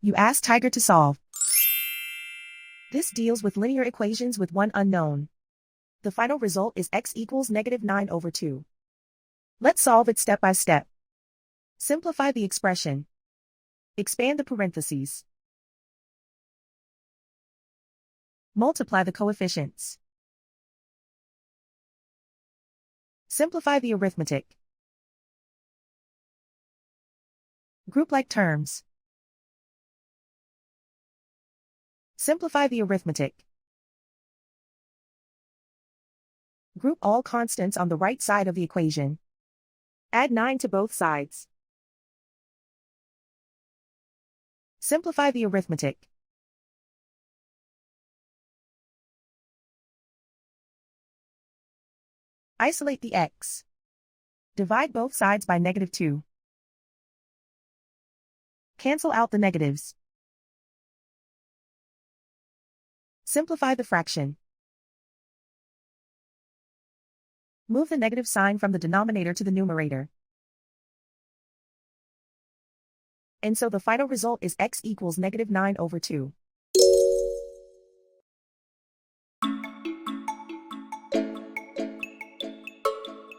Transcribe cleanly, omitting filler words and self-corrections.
You ask Tiger to solve. This deals with linear equations with one unknown. The final result is x equals -9/2. Let's solve it step by step. Simplify the expression. Expand the parentheses. Multiply the coefficients. Simplify the arithmetic. Group like terms. Simplify the arithmetic. Group all constants on the right side of the equation. Add 9 to both sides. Simplify the arithmetic. Isolate the x. Divide both sides by -2. Cancel out the negatives. Simplify the fraction. Move the negative sign from the denominator to the numerator. And so the final result is x equals -9/2.